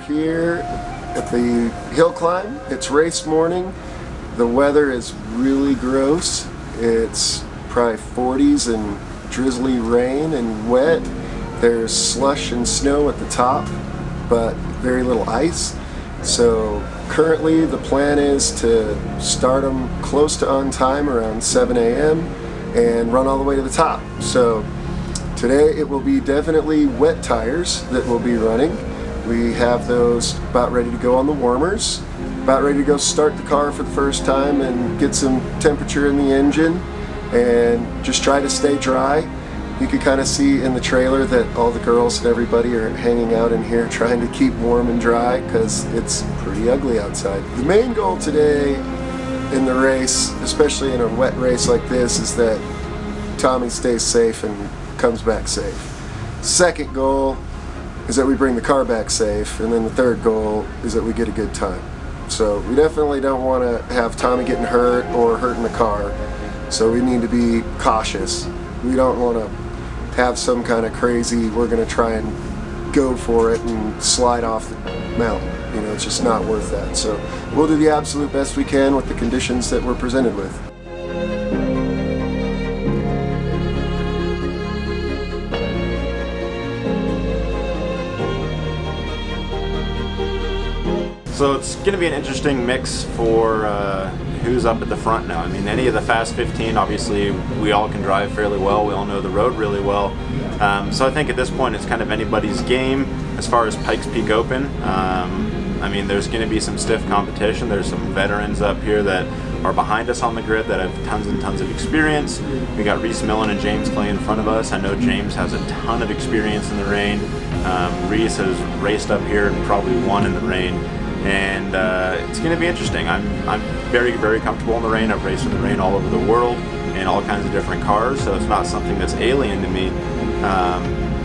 here at the hill climb. It's race morning. The weather is really gross. It's probably 40s and drizzly rain and wet. There's slush and snow at the top, but very little ice. So currently the plan is to start them close to on time around 7 a.m. and run all the way to the top. So today it will be definitely wet tires that we'll be running. We have those about ready to go on the warmers, about ready to go start the car for the first time and get some temperature in the engine and just try to stay dry. You can kind of see in the trailer that all the girls and everybody are hanging out in here trying to keep warm and dry because it's pretty ugly outside. The main goal today in the race, especially in a wet race like this, is that Tommy stays safe and comes back safe. Second goal is that we bring the car back safe, and then the third goal is that we get a good time. So we definitely don't want to have Tommy getting hurt or hurting the car, so we need to be cautious. We don't want to have some kind of crazy, we're going to try and go for it and slide off the mountain. You know, it's just not worth that. So we'll do the absolute best we can with the conditions that we're presented with. So it's going to be an interesting mix for who's up at the front now. I mean, any of the Fast 15, obviously, we all can drive fairly well. We all know the road really well. So I think at this point it's kind of anybody's game as far as Pikes Peak Open. I mean, there's going to be some stiff competition. There's some veterans up here that are behind us on the grid that have tons and tons of experience. We got Reese Millen and James Clay in front of us. I know James has a ton of experience in the rain. Reese has raced up here and probably won in the rain. And it's going to be interesting. I'm very, very comfortable in the rain. I've raced in the rain all over the world in all kinds of different cars, so it's not something that's alien to me.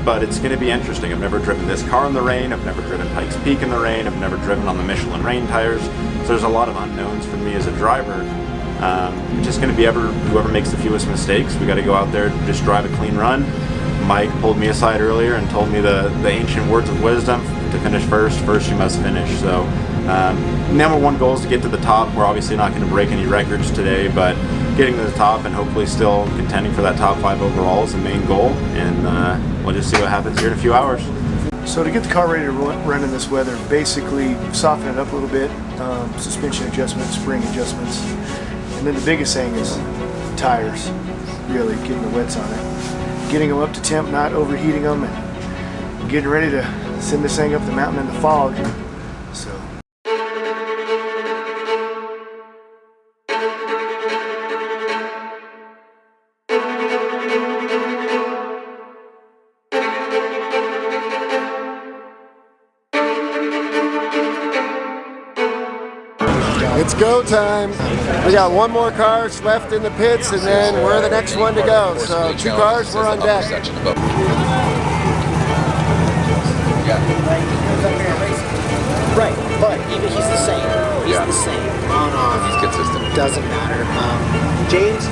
But it's going to be interesting. I've never driven this car in the rain. I've never driven Pikes Peak in the rain. I've never driven on the Michelin rain tires. So there's a lot of unknowns for me as a driver. It's just going to be whoever makes the fewest mistakes. We got to go out there, just drive a clean run. Mike pulled me aside earlier and told me the ancient words of wisdom: to finish first you must finish. So number one goal is to get to the top. We're obviously not going to break any records today, but getting to the top and hopefully still contending for that top 5 overall is the main goal, and we'll just see what happens here in a few hours. So to get the car ready to run in this weather, basically soften it up a little bit, suspension adjustments, spring adjustments, and then the biggest thing is tires, really getting the wets on it. Getting them up to temp, not overheating them, and getting ready to send this thing up the mountain in the fog. So. It's go time. We got one more car left in the pits, and then we're the next one to go. So 2 cars, we're on deck. Right, but even he's the same. He's the same. On off. He's consistent. Doesn't matter. James,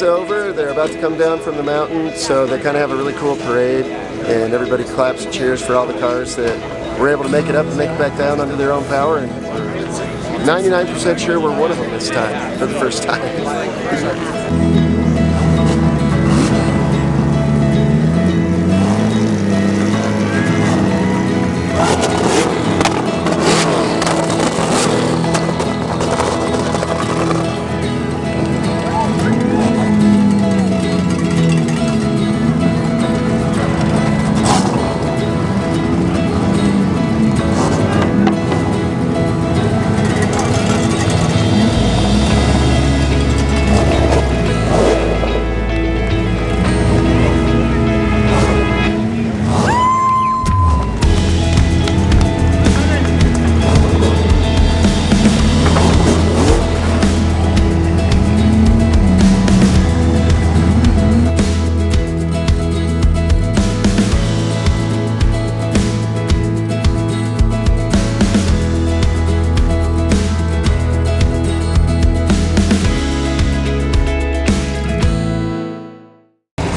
is over. They're about to come down from the mountain, so they kind of have a really cool parade, and everybody claps and cheers for all the cars that were able to make it up and make it back down under their own power. And we're 99% sure we're one of them this time, for the first time.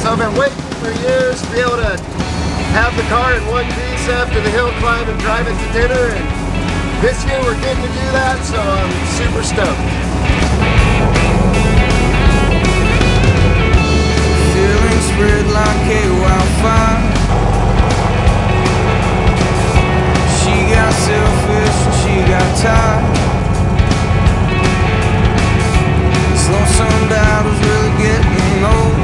So I've been waiting for years to be able to have the car in one piece after the hill climb and drive it to dinner, and this year we're getting to do that, so I'm super stoked. Feelings spread like a wildfire. She got selfish and she got tired. This lonesome battle's really getting old.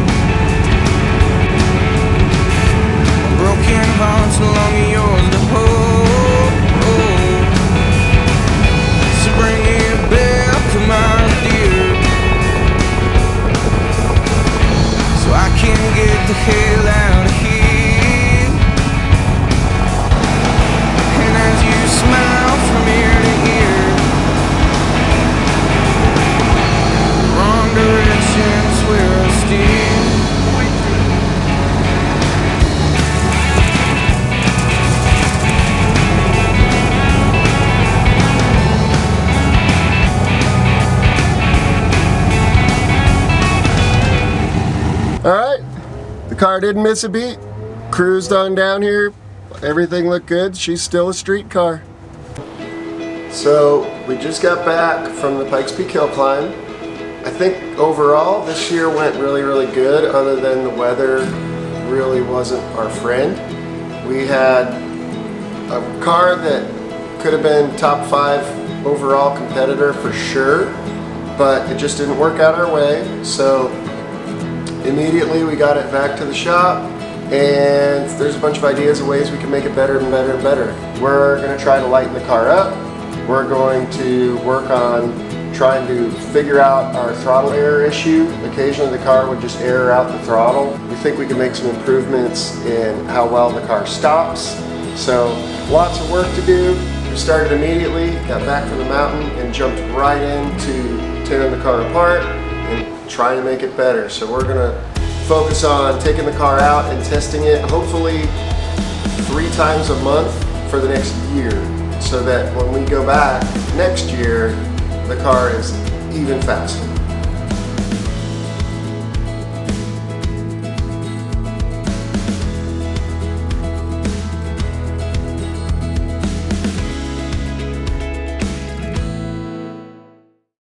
Broken hearts no longer yours to hold. So bring it back, my dear, so I can get the hell out of here. And as you smile from ear to ear, wrong direction's where I steer. Alright, the car didn't miss a beat. Cruised on down here. Everything looked good. She's still a street car. So we just got back from the Pikes Peak hill climb. I think overall this year went really, really good, other than the weather really wasn't our friend. We had a car that could have been top 5 overall competitor for sure, but it just didn't work out our way. So immediately we got it back to the shop, and there's a bunch of ideas of ways we can make it better and better and better. We're going to try to lighten the car up. We're going to work on trying to figure out our throttle error issue. Occasionally the car would just error out the throttle. We think we can make some improvements in how well the car stops. So lots of work to do. We started immediately, got back from the mountain, and jumped right into tearing the car apart and trying to make it better. So we're gonna focus on taking the car out and testing it, hopefully 3 times a month for the next year, so that when we go back next year, the car is even faster.